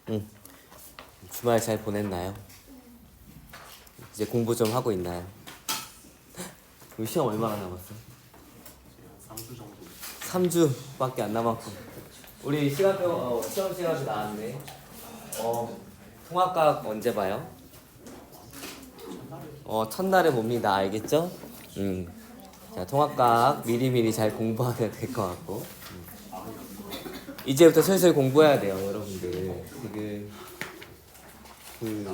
응. 주말 잘 보냈나요? 이제 공부 좀 하고 있나요? 그럼 시험 얼마나 남았어? 3주 정도. 3주밖에 안 남았고. 우리 시간표 시험 시간표 나왔네. 통합과학 언제 봐요? 첫날에 봅니다. 알겠죠? 자, 통합과학 미리미리 잘 공부하면 될 것 같고. 이제부터 슬슬 공부해야 돼요, 여러분들. 지금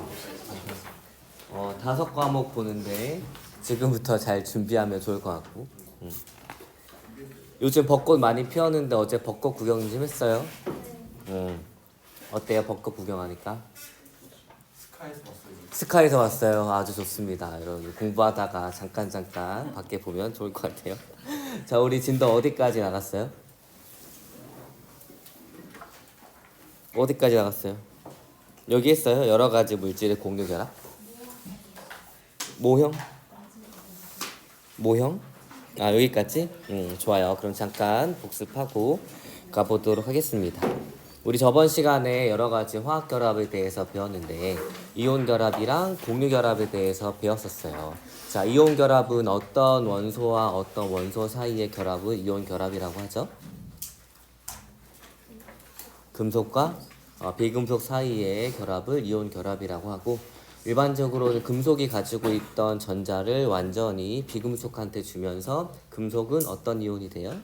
다섯 과목 보는데 지금부터 잘 준비하면 좋을 것 같고. 요즘 벚꽃 많이 피었는데 어제 벚꽃 구경 좀 했어요? 어때요, 벚꽃 구경하니까? 스카이에서 봤어요. 스카이에서 왔어요. 아주 좋습니다. 여러분 공부하다가 잠깐 밖에 보면 좋을 것 같아요. 자, 우리 진도 어디까지 나갔어요? 어디까지 나갔어요? 여기 했어요. 여러 가지 물질의 공유 결합. 모형? 모형? 아, 여기까지? 좋아요. 그럼 잠깐 복습하고 가보도록 하겠습니다. 우리 저번 시간에 여러 가지 화학 결합에 대해서 배웠는데 이온 결합이랑 공유 결합에 대해서 배웠었어요. 자, 이온 결합은 어떤 원소와 어떤 원소 사이의 결합을 이온 결합이라고 하죠? 금속과 비금속 사이의 결합을 이온 결합이라고 하고, 일반적으로 금속이 가지고 있던 전자를 완전히 비금속한테 주면서 금속은 어떤 이온이 돼요?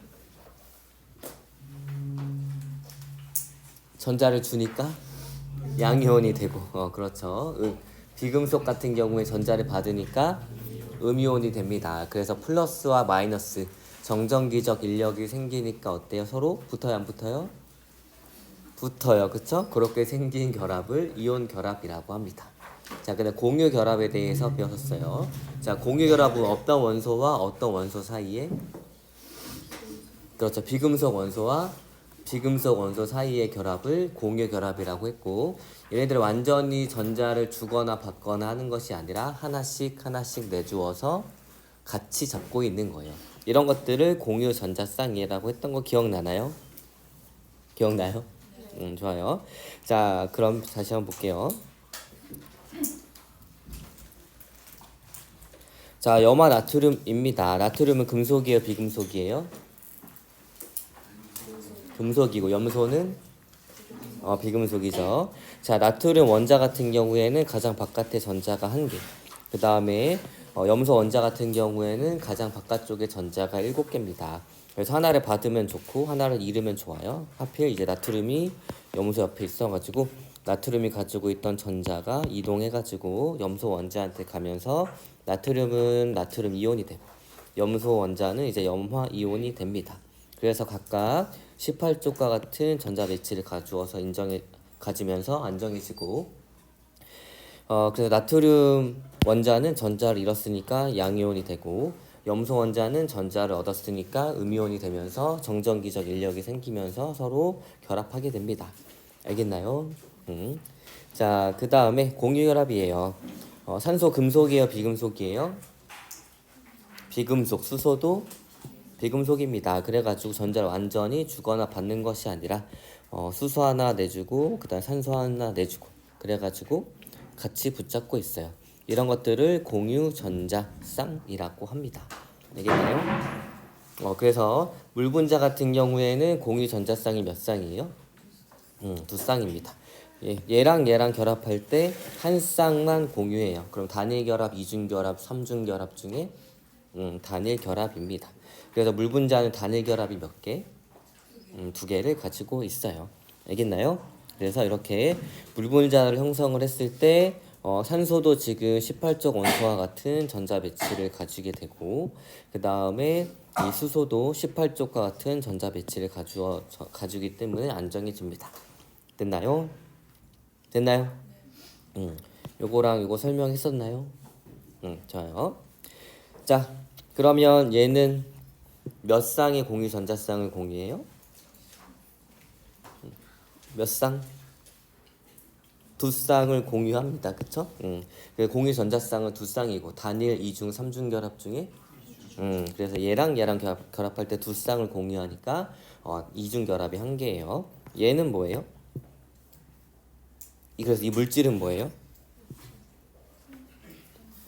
전자를 주니까 양이온이 되고, 그렇죠. 비금속 같은 경우에 전자를 받으니까 음이온이 됩니다. 그래서 플러스와 마이너스 정전기적 인력이 생기니까 어때요? 서로 붙어요, 안 붙어요? 붙어요. 그쵸? 그렇게 생긴 결합을 이온 결합이라고 합니다. 자, 근데 공유 결합에 대해서 배웠었어요. 자, 공유 결합은 어떤 원소와 어떤 원소 사이에? 그렇죠. 비금속 원소와 비금속 원소 사이의 결합을 공유 결합이라고 했고, 얘네들 완전히 전자를 주거나 받거나 하는 것이 아니라 하나씩 내주어서 같이 잡고 있는 거예요. 이런 것들을 공유 전자쌍이라고 했던 거 기억나나요? 기억나요? 좋아요. 자, 그럼 다시 한번 볼게요. 자, 염화 나트륨입니다. 나트륨은 금속이에요, 비금속이에요? 금속이고, 염소는 비금속이죠. 자, 나트륨 원자 같은 경우에는 가장 바깥에 전자가 1개. 그 다음에 염소 원자 같은 경우에는 가장 바깥쪽에 전자가 7개입니다. 그래서 하나를 받으면 좋고 하나를 잃으면 좋아요. 하필 이제 나트륨이 염소 옆에 있어가지고 나트륨이 가지고 있던 전자가 이동해가지고 염소 원자한테 가면서 나트륨은 나트륨 이온이 되고 염소 원자는 이제 염화 이온이 됩니다. 그래서 각각 18쪽과 같은 전자 배치를 가주어서 가지면서 안정해지고, 그래서 나트륨 원자는 전자를 잃었으니까 양이온이 되고, 염소 원자는 전자를 얻었으니까 음이온이 되면서 정전기적 인력이 생기면서 서로 결합하게 됩니다. 알겠나요? 자, 그 다음에 공유결합이에요. 산소 금속이에요, 비금속이에요? 비금속, 수소도 비금속입니다. 그래가지고 전자를 완전히 주거나 받는 것이 아니라 수소 하나 내주고 그다음 산소 하나 내주고 그래가지고 같이 붙잡고 있어요. 이런 것들을 공유 전자쌍이라고 합니다. 알겠나요? 그래서 물 분자 같은 경우에는 공유 전자쌍이 몇 쌍이에요? 2쌍입니다. 얘랑 얘랑 결합할 때 한 쌍만 공유해요. 그럼 단일 결합, 이중 결합, 삼중 결합 중에 단일 결합입니다. 그래서 물 분자는 단일 결합이 몇 개? 2개를 가지고 있어요. 알겠나요? 그래서 이렇게 물 분자를 형성을 했을 때 산소도 지금 18쪽 원소와 같은 전자 배치를 가지게 되고, 그 다음에 이 수소도 18쪽과 같은 전자 배치를 가지기 때문에 안정해집니다. 됐나요? 됐나요? 요거랑 요거 설명했었나요? 좋아요. 자, 그러면 얘는 몇 쌍의 공유 전자쌍을 공유해요? 몇 쌍? 2쌍을 공유합니다. 그쵸? 공유 전자쌍은 2쌍이고 단일, 이중, 삼중 결합 중에 그래서 얘랑 결합할 때 2쌍을 공유하니까 이중 결합이 1개예요. 얘는 뭐예요? 그래서 이 물질은 뭐예요?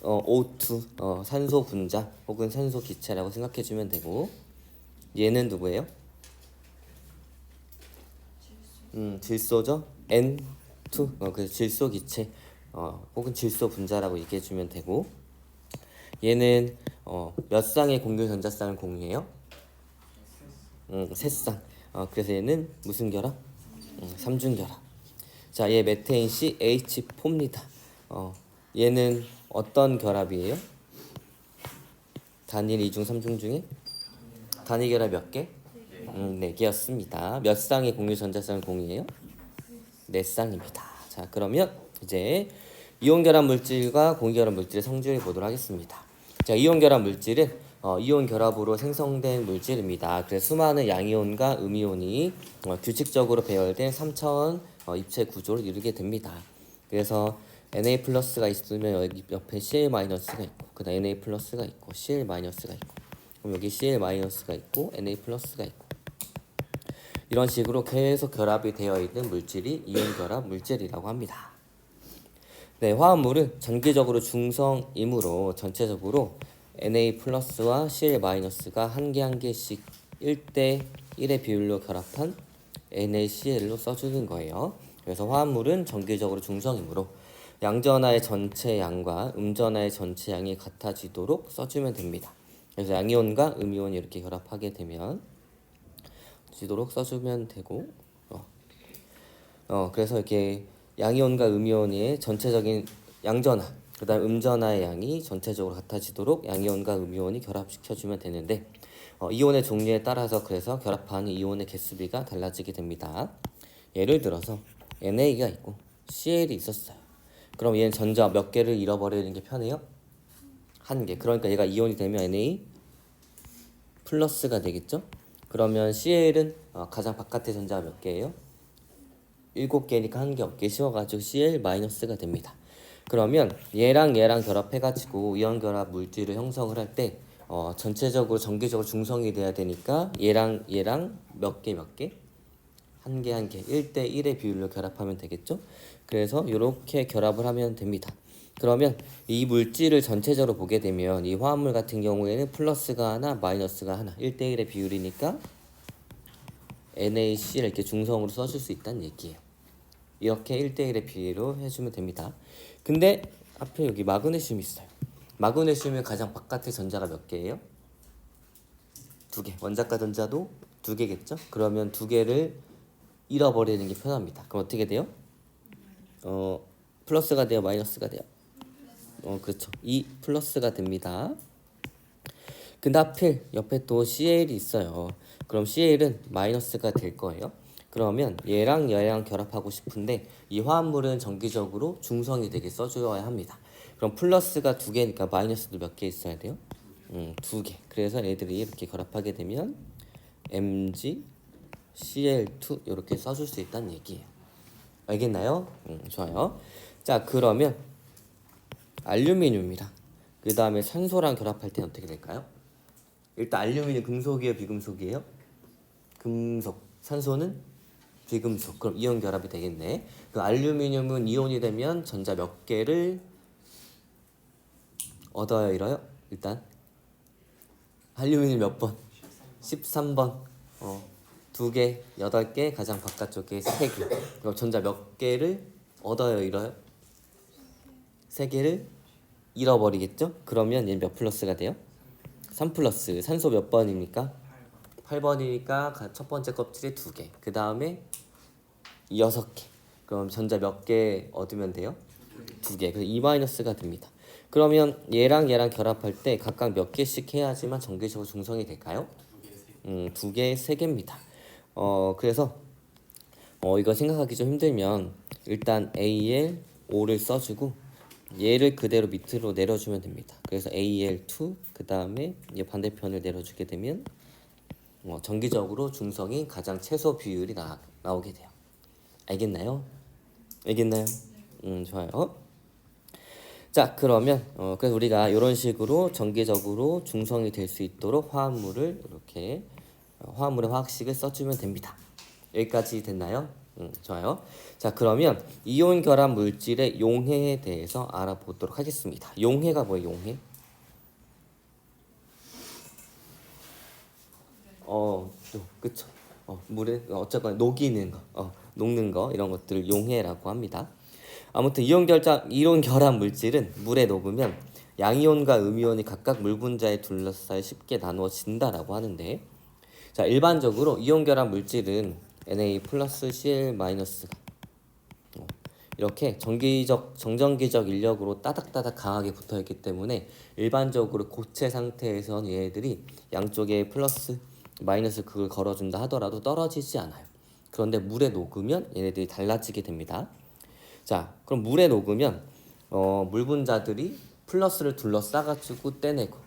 O2 산소 분자 혹은 산소 기체라고 생각해 주면 되고 얘는 누구예요? 질소죠. N2 그 질소 기체 혹은 질소 분자라고 얘기해 주면 되고 얘는 몇 쌍의 공유 전자쌍을 공유해요? 세 쌍. 그래서 얘는 무슨 결합? 삼중 결합. 자, 얘 메테인 CH4입니다. 얘는 어떤 결합이에요? 단일 2중 3중 중에 단일 결합 몇 개? 4개였습니다. 몇 쌍의 공유 전자쌍을 공유해요? 4쌍입니다. 자, 그러면 이제 이온 결합 물질과 공유 결합 물질의 성질을 보도록 하겠습니다. 자, 이온 결합 물질은 이온 결합으로 생성된 물질입니다. 그래서 수많은 양이온과 음이온이 규칙적으로 배열된 3차원 입체 구조를 이루게 됩니다. 그래서 Na 플러스가 있으면 여기 옆에 Cl 마이너스가 있고, 그다음 Na 플러스가 있고, Cl 마이너스가 있고, 그럼 여기 Cl 마이너스가 있고, Na 플러스가 있고, 이런 식으로 계속 결합이 되어 있는 물질이 이온 결합 물질이라고 합니다. 네, 화합물은 전기적으로 중성이므로 전체적으로 Na 플러스와 Cl 마이너스가 한 개 한 개씩 1대 1의 비율로 결합한 NaCl로 써주는 거예요. 그래서 화합물은 전기적으로 중성이므로 양전하의 전체 양과 음전하의 전체 양이 같아지도록 써주면 됩니다. 그래서 양이온과 음이온이 이렇게 결합하게 되면 지도록 써주면 되고 그래서 이렇게 양이온과 음이온의 전체적인 양전하 그 다음 음전하의 양이 전체적으로 같아지도록 양이온과 음이온이 결합시켜주면 되는데 이온의 종류에 따라서 그래서 결합하는 이온의 개수비가 달라지게 됩니다. 예를 들어서 NA가 있고 CL이 있었어요. 그럼 얘는 전자 몇 개를 잃어버리는 게 편해요? 한 개. 그러니까 얘가 이온이 되면 Na 플러스가 되겠죠? 그러면 CL은 가장 바깥의 전자가 몇 개예요? 7개니까 한 개 없게 씌워가지고 CL 마이너스가 됩니다. 그러면 얘랑 얘랑 결합해가지고 이온 결합 물질을 형성을 할 때 전체적으로 전기적으로 중성이 돼야 되니까 얘랑 얘랑 몇 개? 한 개 한 개 1대 1의 비율로 결합하면 되겠죠? 그래서 이렇게 결합을 하면 됩니다. 그러면 이 물질을 전체적으로 보게 되면 이 화합물 같은 경우에는 플러스가 하나 마이너스가 하나 1대 1의 비율이니까 NaC를 이렇게 중성으로 써줄 수 있다는 얘기예요. 이렇게 1대 1의 비율로 해주면 됩니다. 근데 앞에 여기 마그네슘이 있어요. 마그네슘의 가장 바깥의 전자가 몇 개예요? 2개. 원자가 전자도 2개겠죠? 그러면 2개를 잃어버리는 게 편합니다. 그럼 어떻게 돼요? 플러스가 돼요? 마이너스가 돼요? 그렇죠. 2 플러스가 됩니다. 근데 하필 옆에 또 CL이 있어요. 그럼 CL은 마이너스가 될 거예요. 그러면 얘랑 얘랑 결합하고 싶은데 이 화합물은 정기적으로 중성이 되게 써줘야 합니다. 그럼 플러스가 2개니까 마이너스도 몇 개 있어야 돼요? 2개. 그래서 애들이 이렇게 결합하게 되면 Mg Cl2 이렇게 써줄 수 있다는 얘기예요. 알겠나요? 좋아요. 자, 그러면 알루미늄이랑 그 다음에 산소랑 결합할 때는 어떻게 될까요? 일단 알루미늄 금속이에요, 비금속이에요? 금속. 산소는 비금속. 그럼 이온 결합이 되겠네. 그 알루미늄은 이온이 되면 전자 몇 개를 얻어요, 잃어요? 일단 알루미늄 몇 번? 13번. 2개, 8개, 가장 바깥쪽에 3개. 그럼 전자 몇 개를 얻어요, 잃어요? 3개를 잃어버리겠죠? 그러면 얘는 몇 플러스가 돼요? 3 플러스. 산소 몇 번입니까? 8번이니까 첫 번째 껍질에 2개. 그 다음에 6개. 그럼 전자 몇 개 얻으면 돼요? 2개. 그래서 2 마이너스가 됩니다. 그러면 얘랑 얘랑 결합할 때 각각 몇 개씩 해야지만 전기적으로 중성이 될까요? 2개, 3개입니다. 그래서 이거 생각하기 좀 힘들면 일단 AL5를 써주고 얘를 그대로 밑으로 내려주면 됩니다. 그래서 AL2 그 다음에 이 반대편을 내려주게 되면 정기적으로 중성이 가장 최소 비율이 나오게 돼요. 알겠나요? 알겠나요? 좋아요. 자, 그러면 그래서 우리가 이런 식으로 정기적으로 중성이 될 수 있도록 화합물을 이렇게 화합물의 화학식을 써주면 됩니다. 여기까지 됐나요? 좋아요. 자, 그러면 이온 결합 물질의 용해에 대해서 알아보도록 하겠습니다. 용해가 뭐예요? 용해? 그쵸. 물에 어쨌거나 녹이는 거, 녹는 거 이런 것들을 용해라고 합니다. 아무튼 이온 결합 물질은 물에 녹으면 양이온과 음이온이 각각 물 분자에 둘러싸여 쉽게 나누어진다라고 하는데, 자, 일반적으로 이온 결합 물질은 Na 플러스 Cl 마이너스가 이렇게 정전기적 인력으로 따닥따닥 강하게 붙어있기 때문에 일반적으로 고체 상태에서는 얘네들이 양쪽에 플러스 마이너스 극을 걸어준다 하더라도 떨어지지 않아요. 그런데 물에 녹으면 얘네들이 달라지게 됩니다. 자, 그럼 물에 녹으면 물 분자들이 플러스를 둘러싸가지고 떼내고,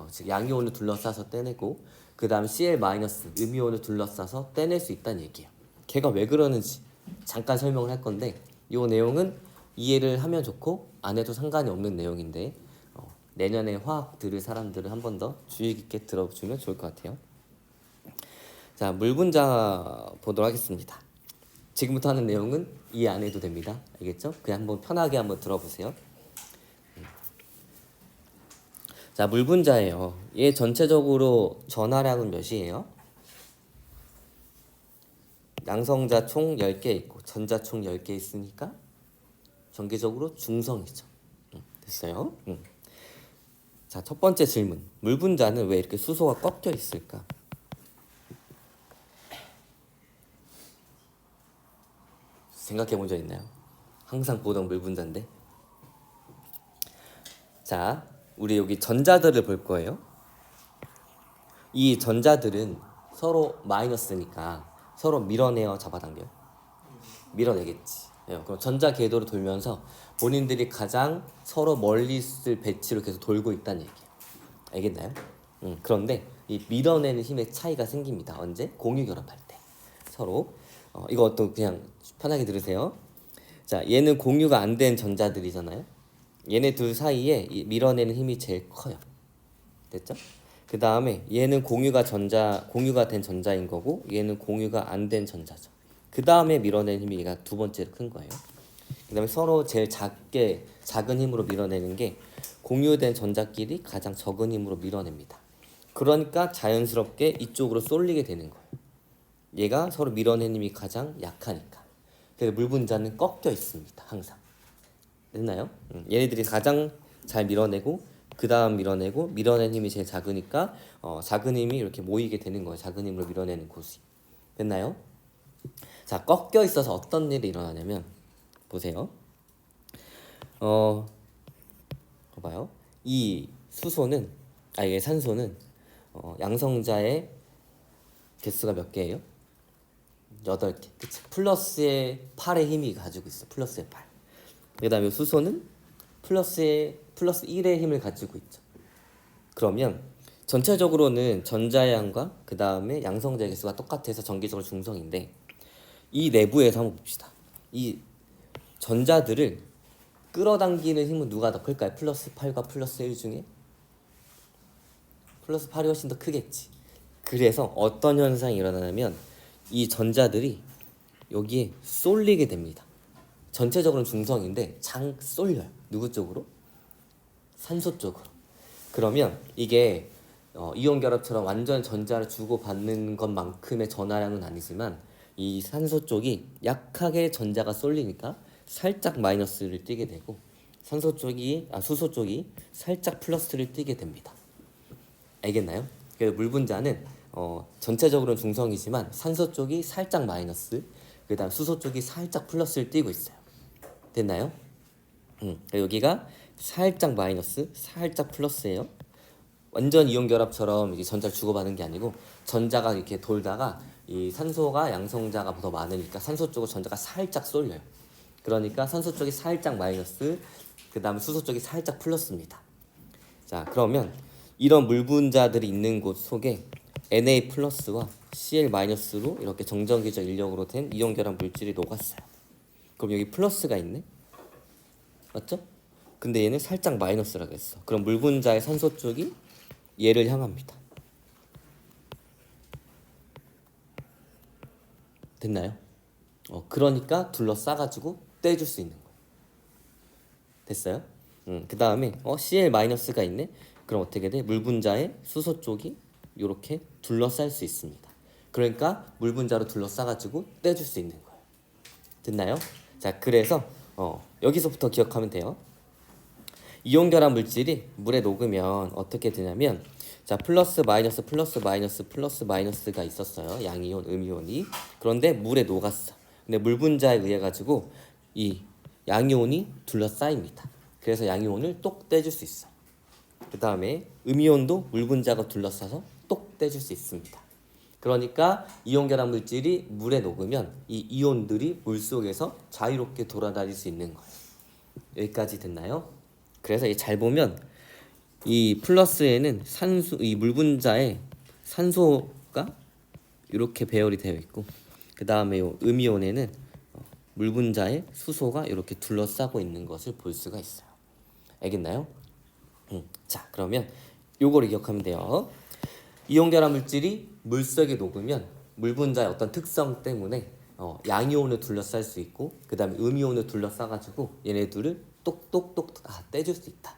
즉 양이온을 둘러싸서 떼내고, 그 다음 Cl 마이너스 음이온을 둘러싸서 떼낼 수 있다는 얘기예요. 걔가 왜 그러는지 잠깐 설명을 할 건데, 이 내용은 이해를 하면 좋고 안 해도 상관이 없는 내용인데, 내년에 화학 들을 사람들은 한 번 더 주의 깊게 들어주면 좋을 것 같아요. 자, 물 분자 보도록 하겠습니다. 지금부터 하는 내용은 이해 안 해도 됩니다. 알겠죠? 그냥 한번 편하게 한번 들어보세요. 자, 물 분자예요. 얘 전체적으로 전하량은 몇이에요? 양성자 총 10개 있고 전자 총 10개 있으니까 전개적으로 중성이죠. 됐어요? 자, 첫 번째 질문. 물 분자는 왜 이렇게 수소가 꺾여 있을까? 생각해 본 적 있나요? 항상 보던 물 분자인데. 자, 우리 여기 전자들을 볼 거예요. 이 전자들은 서로 마이너스니까 서로 밀어내어 잡아당겨요. 밀어내겠지. 그럼 전자 궤도로 돌면서 본인들이 가장 서로 멀리 있을 배치로 계속 돌고 있다는 얘기예요. 알겠나요? 그런데 이 밀어내는 힘의 차이가 생깁니다. 언제? 공유 결합할 때. 서로. 이거 또 그냥 편하게 들으세요. 자, 얘는 공유가 안 된 전자들이잖아요. 얘네 둘 사이에 이 밀어내는 힘이 제일 커요. 됐죠? 그 다음에 얘는 공유가 된 전자인 거고, 얘는 공유가 안 된 전자죠. 그 다음에 밀어내는 힘이 얘가 두 번째로 큰 거예요. 그 다음에 서로 제일 작은 힘으로 밀어내는 게 공유된 전자끼리 가장 적은 힘으로 밀어냅니다. 그러니까 자연스럽게 이쪽으로 쏠리게 되는 거예요. 얘가 서로 밀어내는 힘이 가장 약하니까. 그래서 물 분자는 꺾여 있습니다. 항상. 됐나요? 얘네들이 가장 잘 밀어내고, 그 다음 밀어내고, 밀어내는 힘이 제일 작으니까 작은 힘이 이렇게 모이게 되는 거예요. 작은 힘으로 밀어내는 곳이. 됐나요? 자, 꺾여 있어서 어떤 일이 일어나냐면, 보세요. 봐봐요. 이 산소는 양성자의 개수가 몇 개예요? 8개. 그치? 플러스의 8의 힘이 가지고 있어. 플러스의 8. 그 다음에 수소는 플러스 1의 힘을 가지고 있죠. 그러면 전체적으로는 전자양과 그 다음에 양성자 개수가 똑같아서 전기적으로 중성인데, 이 내부에서 한번 봅시다. 이 전자들을 끌어당기는 힘은 누가 더 클까요? 플러스 8과 플러스 1 중에? 플러스 8이 훨씬 더 크겠지. 그래서 어떤 현상이 일어나냐면 이 전자들이 여기에 쏠리게 됩니다. 전체적으로는 중성인데 쏠려요. 누구 쪽으로? 산소 쪽으로. 그러면 이게 이온 결합처럼 완전 전자를 주고받는 것만큼의 전하량은 아니지만 이 산소 쪽이 약하게 전자가 쏠리니까 살짝 마이너스를 띠게 되고, 수소 쪽이 살짝 플러스를 띠게 됩니다. 알겠나요? 그래서 물 분자는 전체적으로는 중성이지만 산소 쪽이 살짝 마이너스, 그 다음 수소 쪽이 살짝 플러스를 띠고 있어요. 됐나요? 여기가 살짝 마이너스, 살짝 플러스예요. 완전 이온 결합처럼 이게 전자를 주고받는 게 아니고, 전자가 이렇게 돌다가 이 산소가 양성자가 더 많으니까 산소 쪽으로 전자가 살짝 쏠려요. 그러니까 산소 쪽이 살짝 마이너스, 그 다음에 수소 쪽이 살짝 플러스입니다. 자, 그러면 이런 물 분자들이 있는 곳 속에 Na 플러스와 Cl 마이너스로 이렇게 정전기적 인력으로 된 이온 결합 물질이 녹았어요. 그럼 여기 플러스가 있네? 맞죠? 근데 얘는 살짝 마이너스라고 했어. 그럼 물 분자의 산소 쪽이 얘를 향합니다. 됐나요? 그러니까 둘러싸가지고 떼줄 수 있는 거예요. 됐어요? 그 다음에 Cl-가 있네. 그럼 어떻게 돼? 물 분자의 수소 쪽이 이렇게 둘러쌀 수 있습니다. 그러니까 물 분자로 둘러싸가지고 떼줄 수 있는 거예요. 됐나요? 자, 그래서 여기서부터 기억하면 돼요. 이온 결합 물질이 물에 녹으면 어떻게 되냐면, 자, 플러스 마이너스 플러스 마이너스 플러스 마이너스가 있었어요. 양이온, 음이온이. 그런데 물에 녹았어. 근데 물 분자에 의해 가지고 이 양이온이 둘러싸입니다. 그래서 양이온을 똑 떼줄 수 있어. 그 다음에 음이온도 물 분자가 둘러싸서 똑 떼줄 수 있습니다. 그러니까 이온 결합 물질이 물에 녹으면 이 이온들이 물 속에서 자유롭게 돌아다닐 수 있는 거예요. 여기까지 됐나요? 그래서 잘 보면 이 플러스에는 산소, 이 물 분자에 산소가 이렇게 배열이 되어 있고, 그 다음에 요 음이온에는 물 분자에 수소가 이렇게 둘러싸고 있는 것을 볼 수가 있어요. 알겠나요? 자, 그러면 요거를 기억하면 돼요. 이온 결합 물질이 물속에 녹으면 물 분자의 어떤 특성 때문에 양이온을 둘러쌀 수 있고, 그 다음에 음이온을 둘러싸가지고 얘네들을 똑똑똑 떼줄 수 있다.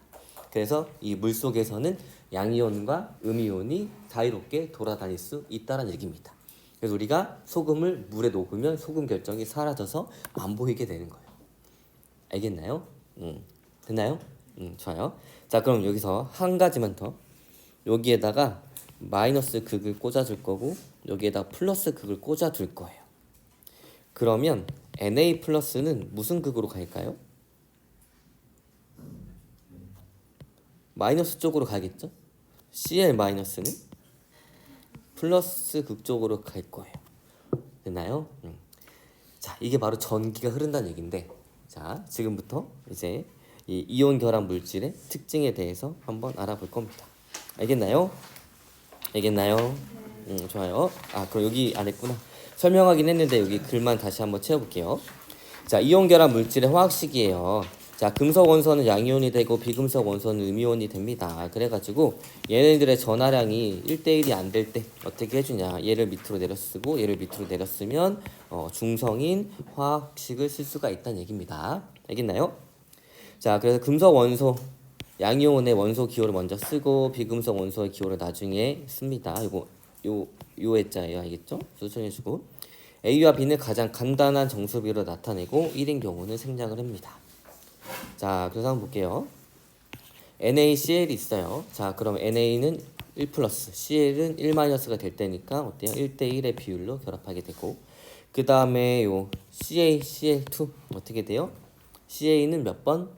그래서 이 물 속에서는 양이온과 음이온이 자유롭게 돌아다닐 수 있다는 얘기입니다. 그래서 우리가 소금을 물에 녹으면 소금 결정이 사라져서 안 보이게 되는 거예요. 알겠나요? 됐나요? 좋아요. 자, 그럼 여기서 한 가지만 더. 여기에다가 마이너스 극을 꽂아줄 거고, 여기에다 플러스 극을 꽂아둘 거예요. 그러면 Na 플러스는 무슨 극으로 갈까요? 마이너스 쪽으로 가겠죠? Cl 마이너스는 플러스 극 쪽으로 갈 거예요. 됐나요? 자, 이게 바로 전기가 흐른다는 얘기인데, 자, 지금부터 이제 이 이온 결합 물질의 특징에 대해서 한번 알아볼 겁니다. 알겠나요? 알겠나요? 좋아요. 그럼 여기 안 했구나. 설명하긴 했는데 여기 글만 다시 한번 채워볼게요. 자, 이온 결합 물질의 화학식이에요. 자, 금속 원소는 양이온이 되고 비금속 원소는 음이온이 됩니다. 그래가지고 얘네들의 전하량이 1대1이 안 될 때 어떻게 해주냐, 얘를 밑으로 내려 쓰고 얘를 밑으로 내려 쓰면 중성인 화학식을 쓸 수가 있다는 얘기입니다. 알겠나요? 자, 그래서 금속 원소 양이온의 원소 기호를 먼저 쓰고 비금속 원소의 기호를 나중에 씁니다. 이거 요 애자예요. 알겠죠? 소통해주고 A와 B는 가장 간단한 정수비로 나타내고 1인 경우는 생략을 합니다. 자, 그래서 한번 볼게요. NaCl이 있어요. 자, 그럼 Na는 1 플러스, Cl은 1 마이너스가 될 때니까 어때요? 1대1의 비율로 결합하게 되고, 그 다음에 요 CaCl2 어떻게 돼요? Ca는 몇 번?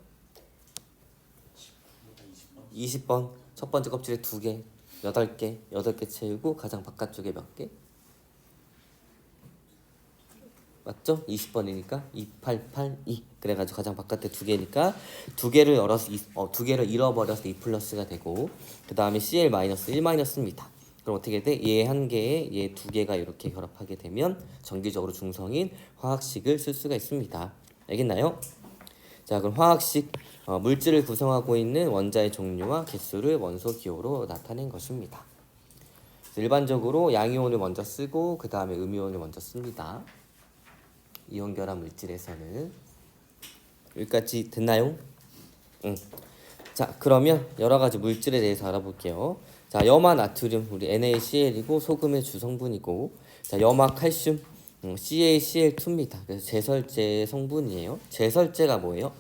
20번. 첫 번째 껍질에 2개, 8개, 8개 채우고 가장 바깥쪽에 몇 개? 맞죠? 20번이니까 2, 8, 8, 2. 그래가지고 가장 바깥에 2개니까 2개를 열어서 2개를 잃어버려서 2 플러스가 되고, 그 다음에 Cl 마이너스 1 마이너스입니다. 그럼 어떻게 돼? 얘 한 개에 얘 2개가 이렇게 결합하게 되면 정기적으로 중성인 화학식을 쓸 수가 있습니다. 알겠나요? 자, 그럼 화학식 물질을 구성하고 있는 원자의 종류와 개수를 원소 기호로 나타낸 것입니다. 일반적으로 양이온을 먼저 쓰고 그 다음에 음이온을 먼저 씁니다. 이온 결합 물질에서는. 여기까지 됐나요? 자, 그러면 여러 가지 물질에 대해서 알아볼게요. 자, 염화 나트륨 우리 NaCl이고 소금의 주성분이고, 자, 염화 칼슘 CaCl2입니다. 그래서 제설제 성분이에요. 제설제가 뭐예요?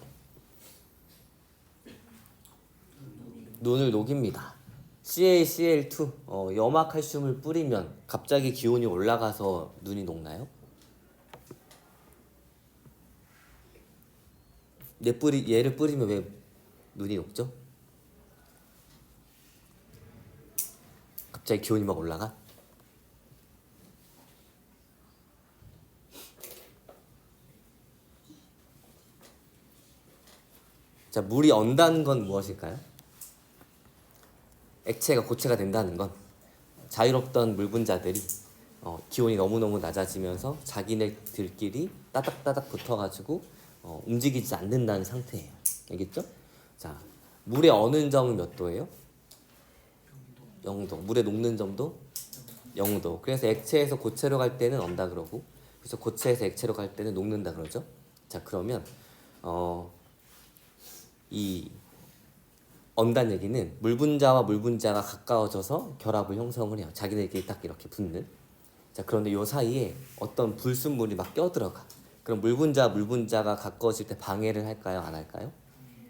눈을 녹입니다. CaCl2 염화 칼슘을 뿌리면 갑자기 기온이 올라가서 눈이 녹나요? 얘를 뿌리면 왜 눈이 녹죠? 갑자기 기온이 막 올라가? 자, 물이 언다는 건 무엇일까요? 액체가 고체가 된다는 건 자유롭던 물 분자들이 기온이 너무너무 낮아지면서 자기네들끼리 따닥따닥 붙어가지고 움직이지 않는다는 상태예요. 알겠죠? 자, 물의 어는 점은 몇 도예요? 0도. 물에 녹는 점도 0도. 그래서 액체에서 고체로 갈 때는 언다 그러고, 그래서 고체에서 액체로 갈 때는 녹는다 그러죠. 자, 그러면 이 언단 얘기는 물 분자와 물 분자가 가까워져서 결합을 형성을 해요. 자기네끼리 딱 이렇게 붙는. 자, 그런데 요 사이에 어떤 불순물이 막 껴들어가. 그럼 물 분자가 가까워질 때 방해를 할까요? 안 할까요?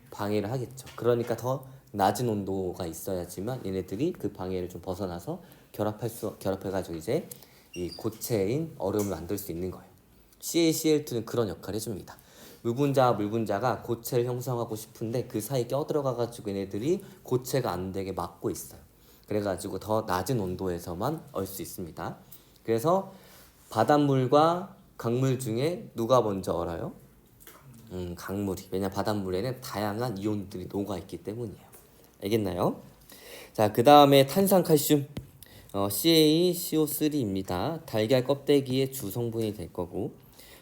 방해를 하겠죠. 그러니까 더 낮은 온도가 있어야지만 얘네들이 그 방해를 좀 벗어나서 결합해가지고 이제 이 고체인 얼음을 만들 수 있는 거예요. CaCl2는 그런 역할을 해줍니다. 물분자가 고체를 형성하고 싶은데 그 사이 껴들어가가지고 얘네들이 고체가 안 되게 막고 있어요. 그래가지고 더 낮은 온도에서만 얼 수 있습니다. 그래서 바닷물과 강물 중에 누가 먼저 얼어요? 강물이. 왜냐 바닷물에는 다양한 이온들이 녹아있기 때문이에요. 알겠나요? 자, 그 다음에 탄산칼슘 CaCO3입니다. 달걀 껍데기의 주 성분이 될 거고,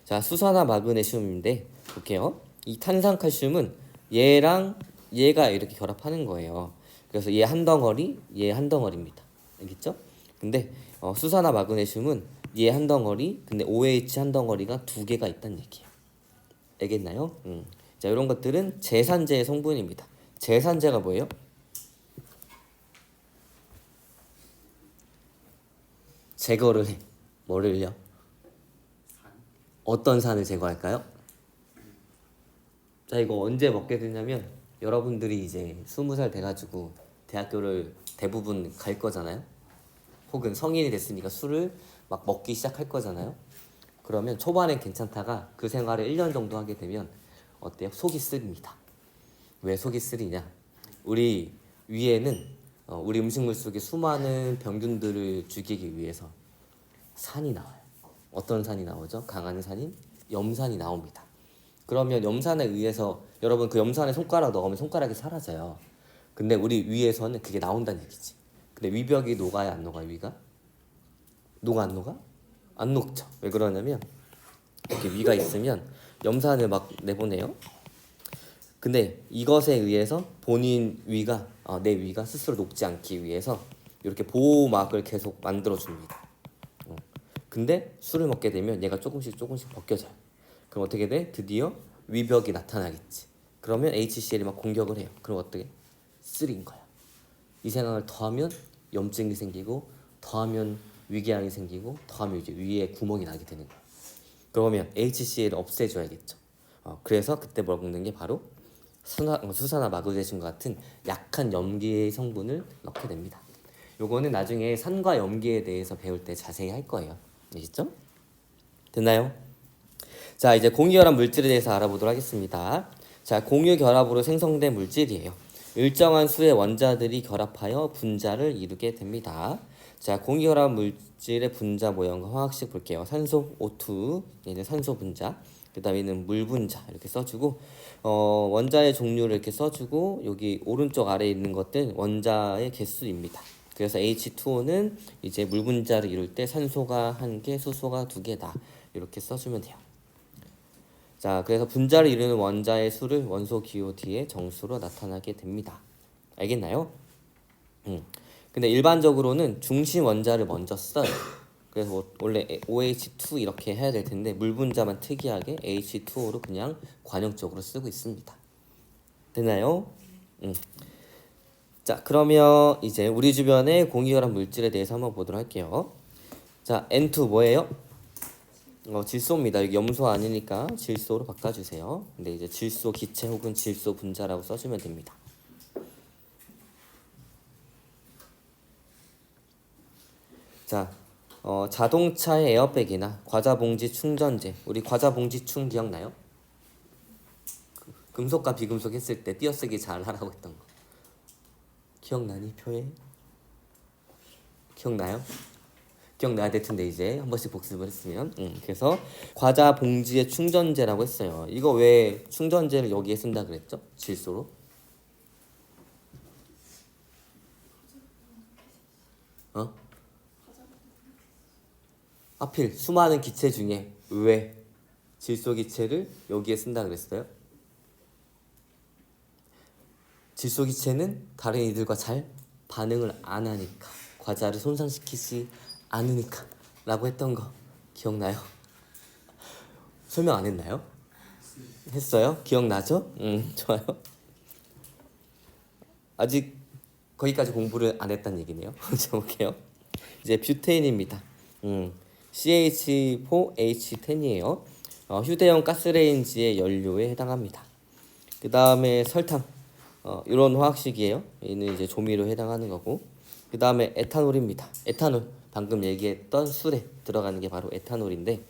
자, 수산화 마그네슘인데 볼게요. 이 탄산칼슘은 얘랑 얘가 이렇게 결합하는 거예요. 그래서 얘 한 덩어리, 얘 한 덩어리입니다. 알겠죠? 근데 수산화 마그네슘은 얘 한 덩어리, 근데 OH 한 덩어리가 두 개가 있다는 얘기예요. 알겠나요? 자, 이런 것들은 제산제의 성분입니다. 제산제가 뭐예요? 제거를 해. 뭐를요? 어떤 산을 제거할까요? 자, 이거 언제 먹게 되냐면 여러분들이 이제 20살 돼가지고 대학교를 대부분 갈 거잖아요. 혹은 성인이 됐으니까 술을 막 먹기 시작할 거잖아요. 그러면 초반엔 괜찮다가 그 생활을 1년 정도 하게 되면 어때요? 속이 쓰립니다. 왜 속이 쓰리냐? 우리 위에는 우리 음식물 속에 수많은 병균들을 죽이기 위해서 산이 나와요. 어떤 산이 나오죠? 강한 산인 염산이 나옵니다. 그러면 염산에 의해서 여러분 그 염산에 손가락 넣으면 손가락이 사라져요. 근데 우리 위에서는 그게 나온다는 얘기지. 근데 위벽이 녹아야 안 녹아요? 위가? 녹아 안 녹아? 안 녹죠. 왜 그러냐면 이렇게 위가 있으면 염산을 막 내보내요. 근데 이것에 의해서 본인 위가 내 위가 스스로 녹지 않기 위해서 이렇게 보호막을 계속 만들어 줍니다. 근데 술을 먹게 되면 얘가 조금씩 벗겨져요. 그럼 어떻게 돼? 드디어 위벽이 나타나겠지. 그러면 HCl이 막 공격을 해요. 그럼 어떻게? 쓰린 거야. 이 생각을 더하면 염증이 생기고, 더하면 위궤양이 생기고, 더하면 이제 위에 구멍이 나게 되는 거야. 그러면 HCl을 없애줘야겠죠. 그래서 그때 먹는 게 바로 수산화 마그네슘과 같은 약한 염기의 성분을 넣게 됩니다. 요거는 나중에 산과 염기에 대해서 배울 때 자세히 할 거예요. 아시죠? 됐나요? 자, 이제 공유결합 물질에 대해서 알아보도록 하겠습니다. 자, 공유결합으로 생성된 물질이에요. 일정한 수의 원자들이 결합하여 분자를 이루게 됩니다. 자, 공유결합 물질의 분자 모형과 화학식 볼게요. 산소 O2, 얘는 산소 분자. 그 다음에는 물 분자 이렇게 써주고, 원자의 종류를 이렇게 써주고, 여기 오른쪽 아래에 있는 것들 원자의 개수입니다. 그래서 H2O는 이제 물 분자를 이룰 때 산소가 1개, 수소가 2개다. 이렇게 써주면 돼요. 자, 그래서 분자를 이루는 원자의 수를 원소 기호 뒤에 정수로 나타나게 됩니다. 알겠나요? 근데 일반적으로는 중심 원자를 먼저 써요. 그래서 원래 OH2 이렇게 해야 될 텐데 물 분자만 특이하게 H2O로 그냥 관용적으로 쓰고 있습니다. 됐나요? 자, 그러면 이제 우리 주변의 공유결합 물질에 대해서 한번 보도록 할게요. 자, N2 뭐예요? 질소입니다. 여기 염소 아니니까 질소로 바꿔주세요. 근데 이제 질소 기체 혹은 질소 분자라고 써주면 됩니다. 자, 자동차의 에어백이나 과자봉지 충전재. 우리 과자봉지충 기억나요? 금속과 비금속 했을 때 띄어쓰기 잘 하라고 했던 거. 기억나니 표에? 기억나요? 기억나야 될 텐데 이제 한 번씩 복습을 했으면. 그래서 과자 봉지의 충전재라고 했어요. 이거 왜 충전재를 여기에 쓴다 그랬죠? 질소로. 하필 수많은 기체 중에 왜 질소 기체를 여기에 쓴다 그랬어요? 질소 기체는 다른 이들과 잘 반응을 안 하니까, 과자를 손상시키지 않으니까 라고 했던 거 기억나요? 설명 안 했나요? 했어요? 기억나죠? 좋아요. 아직 거기까지 공부를 안 했다는 얘기네요. 자, 볼게요. 이제 뷰테인입니다. CH4H10이에요. 휴대용 가스레인지의 연료에 해당합니다. 그 다음에 설탕, 이런 화학식이에요. 얘는 이제 조미료에 해당하는 거고. 그 다음에 에탄올입니다. 에탄올, 방금 얘기했던 술에 들어가는 게 바로 에탄올인데,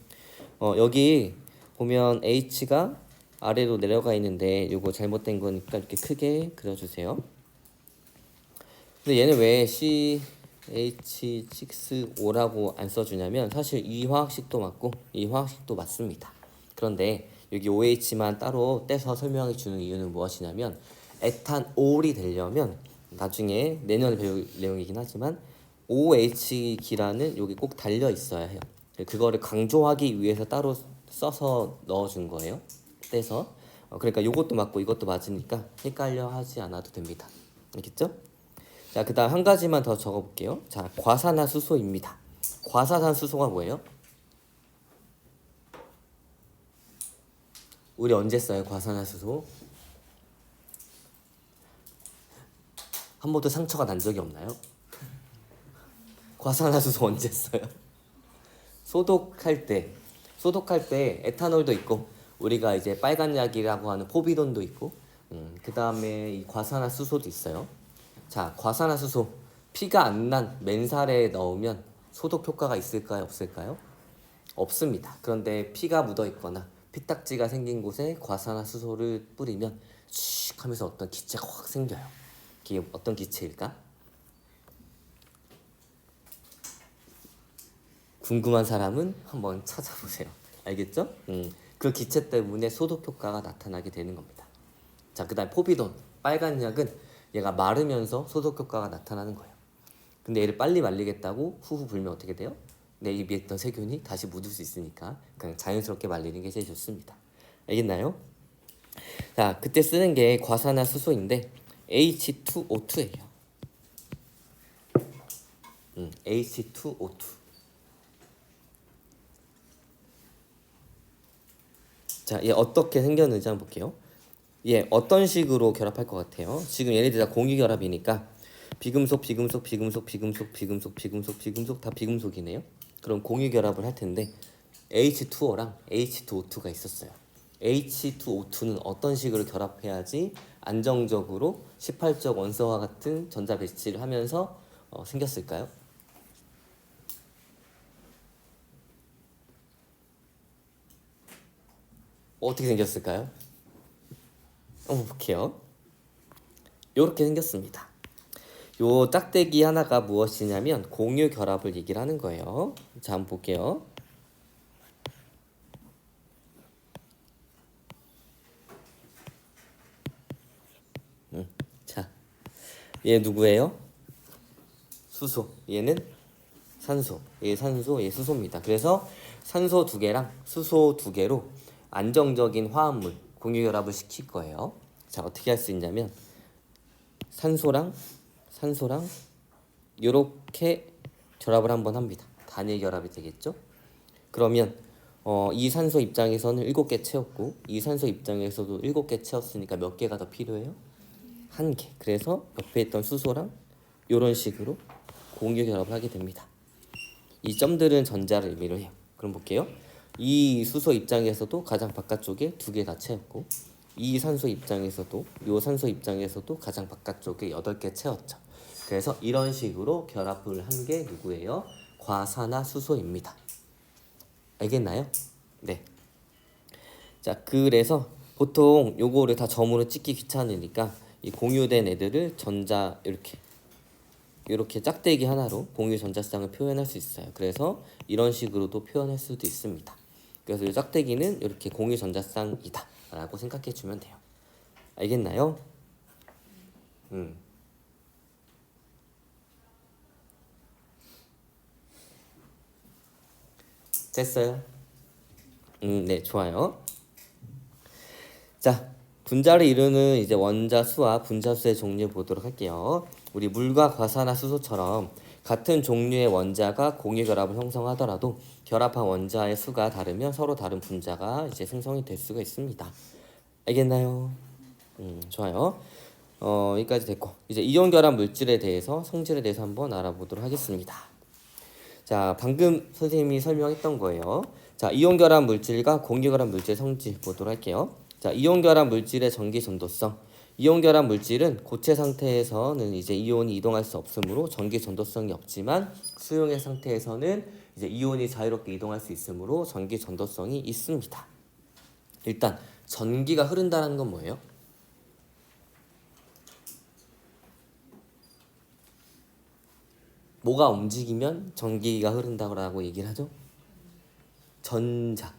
여기 보면 H가 아래로 내려가 있는데 이거 잘못된 거니까 이렇게 크게 그려주세요. 근데 얘는 왜 CH6O라고 안 써주냐면 사실 이 화학식도 맞고 이 화학식도 맞습니다. 그런데 여기 OH만 따로 떼서 설명해 주는 이유는 무엇이냐면 에탄올이 되려면 나중에 내년에 배울 내용이긴 하지만 OH 기라는 여기 꼭 달려 있어야 해요. 그거를 강조하기 위해서 따로 써서 넣어준 거예요. 떼서. 그러니까 이것도 맞고 이것도 맞으니까 헷갈려 하지 않아도 됩니다. 알겠죠? 자, 그 다음 한 가지만 더 적어볼게요. 자, 과산화수소입니다. 과산화수소가 뭐예요? 우리 언제 써요? 과산화수소? 한 번도 상처가 난 적이 없나요? 과산화수소 언제 써요? 소독할 때 에탄올도 있고 우리가 이제 빨간 약이라고 하는 포비돈도 있고 그 다음에 이 과산화수소도 있어요. 자, 과산화수소 피가 안 난 맨살에 넣으면 소독 효과가 있을까요? 없을까요? 없습니다. 그런데 피가 묻어 있거나 피딱지가 생긴 곳에 과산화수소를 뿌리면 슉 하면서 어떤 기체가 확 생겨요. 이게 어떤 기체일까? 궁금한 사람은 한번 찾아보세요. 알겠죠? 그 기체 때문에 소독 효과가 나타나게 되는 겁니다. 자, 그 다음 포비돈 빨간 약은 얘가 마르면서 소독 효과가 나타나는 거예요. 근데 얘를 빨리 말리겠다고 후후 불면 어떻게 돼요? 내 입에 있던 세균이 다시 묻을 수 있으니까 그냥 자연스럽게 말리는 게 제일 좋습니다. 알겠나요? 자, 그때 쓰는 게 과산화수소인데 H2O2예요. H2O2. 자, 얘 어떻게 생겼는지 한번 볼게요. 얘 어떤 식으로 결합할 것 같아요? 지금 얘네들 다 공유결합이니까 비금속, 비금속, 비금속, 비금속, 비금속, 비금속, 비금속 다 비금속이네요. 그럼 공유결합을 할 텐데 H2O랑 H2O2가 있었어요. H2O2는 어떤 식으로 결합해야지 안정적으로 18적 원소와 같은 전자 배치를 하면서 생겼을까요? 어떻게 생겼을까요? 볼게요. 이렇게 생겼습니다. 요 짝대기 하나가 무엇이냐면 공유 결합을 얘기를 하는 거예요. 자, 한번 볼게요. 자, 얘 누구예요? 수소. 얘는 산소. 얘 산소, 얘 수소입니다. 그래서 산소 2개랑 수소 2개로 안정적인 화합물 공유 결합을 시킬 거예요. 자, 어떻게 할 수 있냐면 산소랑 이렇게 결합을 한번 합니다. 단일 결합이 되겠죠? 그러면 이 산소 입장에서는 7개 채웠고 이 산소 입장에서도 7개 채웠으니까 몇 개가 더 필요해요? 1개. 그래서 옆에 있던 수소랑 이런 식으로 공유 결합을 하게 됩니다. 이 점들은 전자를 의미를 해요. 그럼 볼게요. 이 수소 입장에서도 가장 바깥쪽에 2개 다 채웠고 이 산소 입장에서도 이 산소 입장에서도 가장 바깥쪽에 8개 채웠죠. 그래서 이런 식으로 결합을 한 게 누구예요? 과산화수소입니다. 알겠나요? 네. 자, 그래서 보통 요거를 다 점으로 찍기 귀찮으니까 이 공유된 애들을 전자 이렇게 짝대기 하나로 공유 전자쌍을 표현할 수 있어요. 그래서 이런 식으로도 표현할 수도 있습니다. 그래서 이 짝대기는 이렇게 공유 전자쌍이다 라고 생각해 주면 돼요. 알겠나요? 됐어요? 네, 좋아요. 자, 분자를 이루는 이제 원자수와 분자수의 종류 보도록 할게요. 우리 물과 과산화수소처럼 같은 종류의 원자가 공유 결합을 형성하더라도 결합한 원자의 수가 다르면 서로 다른 분자가 이제 생성이 될 수가 있습니다. 알겠나요? 좋아요. 여기까지 됐고 이제 이온 결합 물질에 대해서 성질에 대해서 한번 알아보도록 하겠습니다. 자, 방금 선생님이 설명했던 거예요. 자, 이온 결합 물질과 공유 결합 물질 성질 보도록 할게요. 자, 이온 결합 물질의 전기 전도성. 이온 결합 물질은 고체 상태에서는 이제 이온이 이동할 수 없으므로 전기 전도성이 없지만 수용의 상태에서는 이제 이온이 자유롭게 이동할 수 있으므로 전기 전도성이 있습니다. 일단 전기가 흐른다는 건 뭐예요? 뭐가 움직이면 전기가 흐른다고 얘기를 하죠? 전자.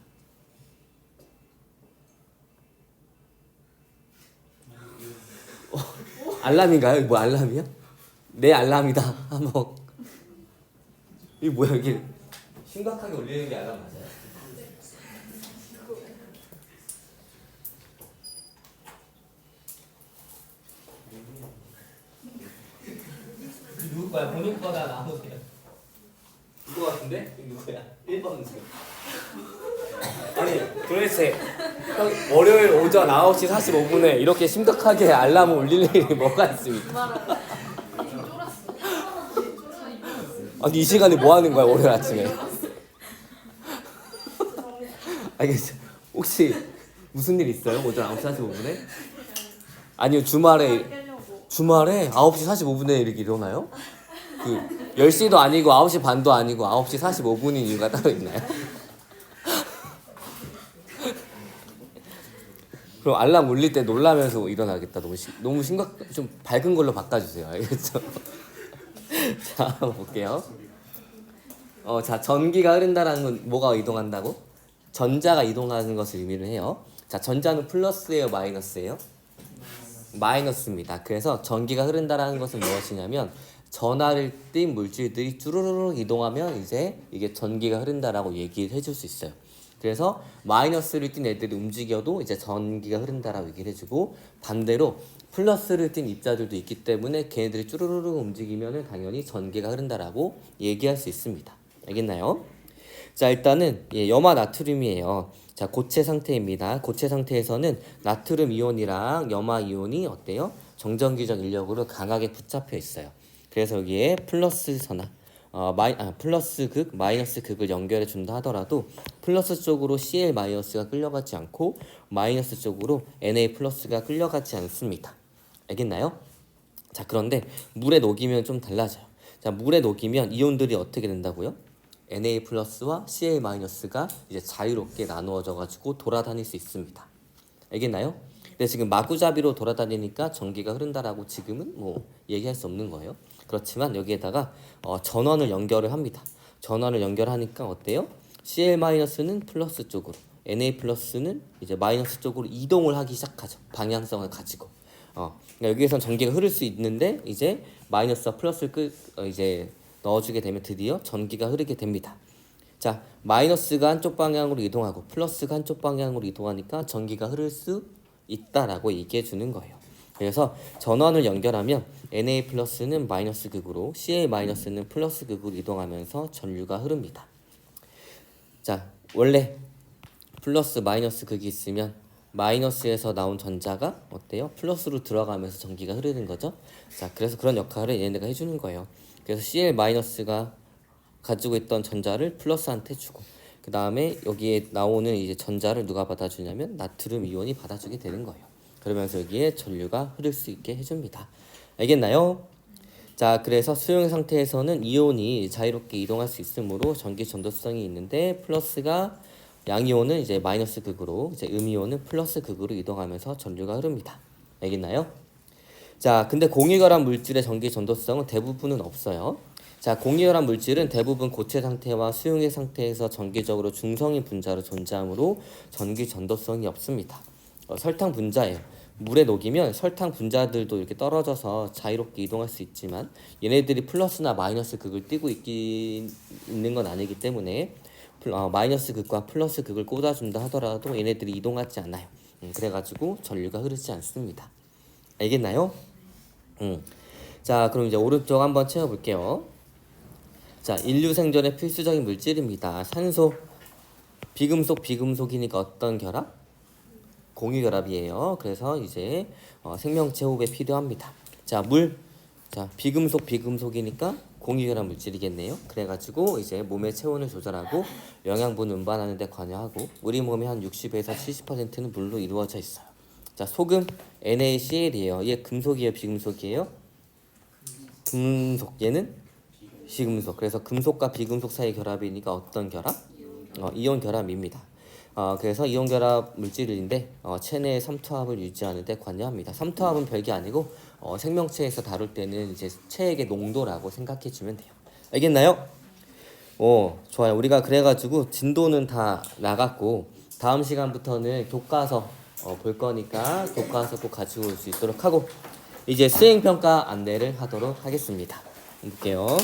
알람인가요? 이거 뭐 알람이야? 내 알람이다. 한번. 이게 뭐야 이게? 심각하게 울리는 게 알람 맞아요? 누구 거야? 본인 거다 나오세요. 이거 같은데? 이거 누구야? 1번 생. 아니 도대체 형 월요일 오전 9시 45분에 이렇게 심각하게 알람을 울릴 일이 뭐가 있습니까? 아니 이 시간에 뭐 하는 거야 월요일 아침에? 알겠어. 혹시 무슨 일 있어요? 오전 9시 45분에? 아니요 주말에 9시 45분에 이렇게 일어나요? 그 10시도 아니고 9시 반도 아니고 9시 45분인 이유가 따로 있나요? 그럼 알람 울릴 때 놀라면서 일어나겠다. 너무 심각 좀 밝은 걸로 바꿔주세요. 알겠죠? 자 한번 볼게요. 자 전기가 흐른다라는 건 뭐가 이동한다고? 전자가 이동하는 것을 의미를 해요. 자 전자는 플러스예요, 마이너스예요? 마이너스입니다. 그래서 전기가 흐른다라는 것은 무엇이냐면 전하를 띤 물질들이 쭈루루룩 이동하면 이제 이게 전기가 흐른다라고 얘기를 해줄 수 있어요. 그래서 마이너스를 띤 애들이 움직여도 이제 전기가 흐른다라고 얘기를 해주고 반대로 플러스를 띤 입자들도 있기 때문에 걔네들이 쭈루루룩 움직이면은 당연히 전기가 흐른다라고 얘기할 수 있습니다. 알겠나요? 자 일단은 염화 나트륨이에요. 자 고체 상태입니다. 고체 상태에서는 나트륨 이온이랑 염화 이온이 어때요? 정전기적 인력으로 강하게 붙잡혀 있어요. 그래서 여기에 플러스 선화, 플러스 극, 마이너스 극을 연결해 준다 하더라도 플러스 쪽으로 Cl 마이너스가 끌려가지 않고 마이너스 쪽으로 Na 플러스가 끌려가지 않습니다. 알겠나요? 자 그런데 물에 녹이면 좀 달라져요. 자 물에 녹이면 이온들이 어떻게 된다고요? Na 플러스와 Cl 마이너스가 이제 자유롭게 나누어져 가지고 돌아다닐 수 있습니다. 알겠나요? 근데 지금 마구잡이로 돌아다니니까 전기가 흐른다라고 지금은 뭐 얘기할 수 없는 거예요. 그렇지만 여기에다가 전원을 연결을 합니다. 전원을 연결하니까 어때요? Cl-는 플러스 쪽으로, Na+는 이제 마이너스 쪽으로 이동을 하기 시작하죠. 방향성을 가지고. 그러니까 여기에선 전기가 흐를 수 있는데 이제 마이너스와 플러스를 이제 넣어주게 되면 드디어 전기가 흐르게 됩니다. 자, 마이너스가 한쪽 방향으로 이동하고 플러스가 한쪽 방향으로 이동하니까 전기가 흐를 수 있다라고 얘기해 주는 거예요. 그래서 전원을 연결하면 Na+는 마이너스 극으로 Cl-는 플러스 극으로 이동하면서 전류가 흐릅니다. 자, 원래 플러스 마이너스 극이 있으면 마이너스에서 나온 전자가 어때요? 플러스로 들어가면서 전기가 흐르는 거죠. 자, 그래서 그런 역할을 얘네가 해주는 거예요. 그래서 Cl-가 가지고 있던 전자를 플러스한테 주고 그 다음에 여기에 나오는 이제 전자를 누가 받아주냐면 나트륨 이온이 받아주게 되는 거예요. 그러면서 여기에 전류가 흐를 수 있게 해줍니다. 알겠나요? 자, 그래서 수용 상태에서는 이온이 자유롭게 이동할 수 있으므로 전기 전도성이 있는데 플러스가 양이온은 이제 마이너스 극으로 이제 음이온은 플러스 극으로 이동하면서 전류가 흐릅니다. 알겠나요? 자, 근데 공유결합 물질의 전기 전도성은 대부분은 없어요. 자, 공유결합 물질은 대부분 고체 상태와 수용의 상태에서 전기적으로 중성인 분자로 존재하므로 전기 전도성이 없습니다. 설탕 분자예요. 물에 녹이면 설탕 분자들도 이렇게 떨어져서 자유롭게 이동할 수 있지만 얘네들이 플러스나 마이너스 극을 띠고 있는 건 아니기 때문에 마이너스 극과 플러스 극을 꽂아준다 하더라도 얘네들이 이동하지 않아요. 그래가지고 전류가 흐르지 않습니다. 알겠나요? 자, 그럼 이제 오른쪽 한번 채워볼게요. 자, 인류 생존에 필수적인 물질입니다. 산소, 비금속이니까 어떤 결합? 공유결합이에요. 그래서 이제 생명체 호흡에 필요합니다. 자, 물. 자, 비금속이니까 공유결합 물질이겠네요. 그래가지고 이제 몸의 체온을 조절하고 영양분 운반하는 데 관여하고 우리 몸의 한 60에서 70%는 물로 이루어져 있어요. 자, 소금 NaCl이에요. 얘 금속이에요, 비금속이에요? 금속. 얘는 비금속. 그래서 금속과 비금속 사이 결합이니까 어떤 결합? 이온 결합입니다. 그래서 이온 결합 물질인데 체내의 삼투압을 유지하는 데 관여합니다. 삼투압은 별게 아니고 생명체에서 다룰 때는 이제 체액의 농도라고 생각해 주면 돼요. 알겠나요? 좋아요. 우리가 그래가지고 진도는 다 나갔고 다음 시간부터는 교과서 볼 거니까 교과서 꼭 가지고 올 수 있도록 하고 이제 수행평가 안내를 하도록 하겠습니다. 볼게요.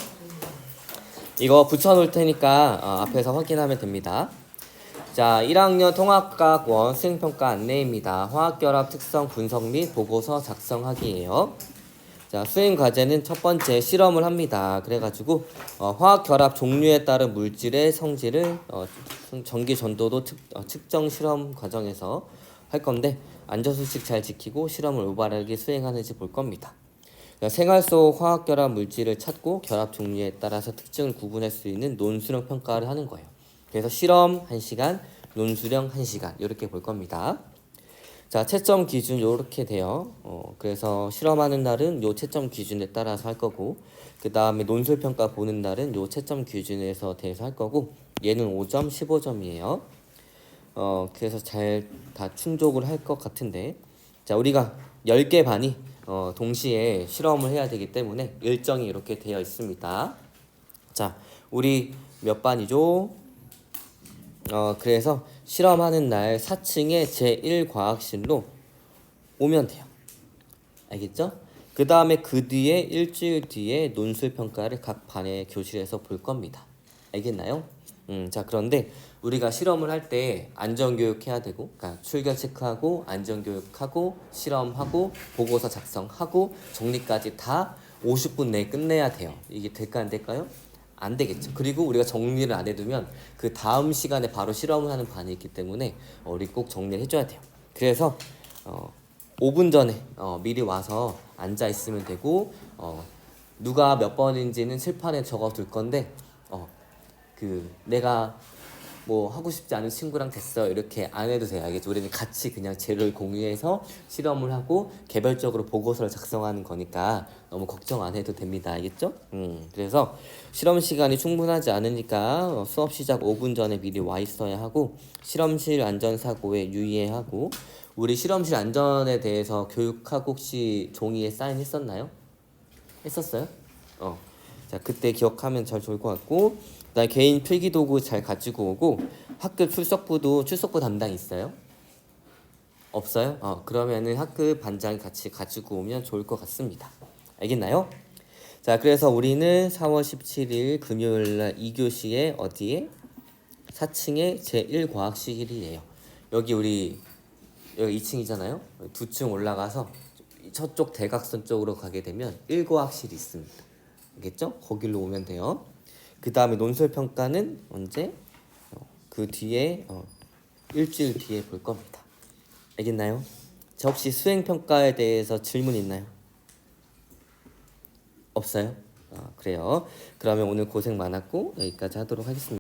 이거 붙여놓을 테니까 앞에서 확인하면 됩니다. 자, 1학년 통합과학원 수행평가 안내입니다. 화학결합 특성 분석 및 보고서 작성하기예요. 자, 수행 과제는 첫 번째 실험을 합니다. 그래가지고 화학결합 종류에 따른 물질의 성질을 전기 전도도 측정 실험 과정에서 할 건데 안전수칙 잘 지키고 실험을 올바르게 수행하는지 볼 겁니다. 생활 속 화학결합 물질을 찾고 결합 종류에 따라서 특징을 구분할 수 있는 논술형 평가를 하는 거예요. 그래서 실험 1시간, 논술형 1시간 이렇게 볼 겁니다. 자, 채점 기준 이렇게 돼요. 그래서 실험하는 날은 요 채점 기준에 따라서 할 거고 그 다음에 논술 평가 보는 날은 요 채점 기준에서 대해서 할 거고 얘는 5점, 15점이에요. 그래서 잘 다 충족을 할 것 같은데 자, 우리가 10개 반이 동시에 실험을 해야 되기 때문에 일정이 이렇게 되어 있습니다. 자, 우리 몇 반이죠? 그래서 실험하는 날 4층에 제1과학실로 오면 돼요. 알겠죠? 그 다음에 그 뒤에 일주일 뒤에 논술평가를 각 반의 교실에서 볼 겁니다. 알겠나요? 자, 그런데 우리가 실험을 할 때 안전교육 해야 되고 그러니까 출결 체크하고 안전교육하고 실험하고 보고서 작성하고 정리까지 다 50분 내에 끝내야 돼요. 이게 될까 안 될까요? 안 되겠죠. 그리고 우리가 정리를 안 해두면 그 다음 시간에 바로 실험을 하는 반이 있기 때문에 우리 꼭 정리를 해줘야 돼요. 그래서 5분 전에 미리 와서 앉아 있으면 되고 누가 몇 번인지는 칠판에 적어둘 건데 내가 뭐 하고 싶지 않은 친구랑 됐어 이렇게 안 해도 돼요. 알겠죠? 우리는 같이 그냥 재료를 공유해서 실험을 하고 개별적으로 보고서를 작성하는 거니까 너무 걱정 안 해도 됩니다. 알겠죠? 그래서 실험 시간이 충분하지 않으니까 수업 시작 5분 전에 미리 와 있어야 하고 실험실 안전사고에 유의해야 하고 우리 실험실 안전에 대해서 교육하고 혹시 종이에 사인했었나요? 했었어요? 자, 그때 기억하면 잘 좋을 것 같고 그다음에 개인 필기도구 잘 가지고 오고 학급 출석부 담당 있어요? 없어요? 그러면은 학급 반장이 같이 가지고 오면 좋을 것 같습니다. 알겠나요? 자, 그래서 우리는 4월 17일 금요일날 2교시에 어디에? 4층에 제1과학실이에요. 여기 2층이잖아요. 2층 올라가서 저쪽 대각선 쪽으로 가게 되면 1과학실이 있습니다. 알겠죠? 거기로 오면 돼요. 그 다음에 논술평가는 언제? 그 뒤에 일주일 뒤에 볼 겁니다. 알겠나요? 자, 혹시 수행평가에 대해서 질문 있나요? 없어요? 그래요. 그러면 오늘 고생 많았고 여기까지 하도록 하겠습니다.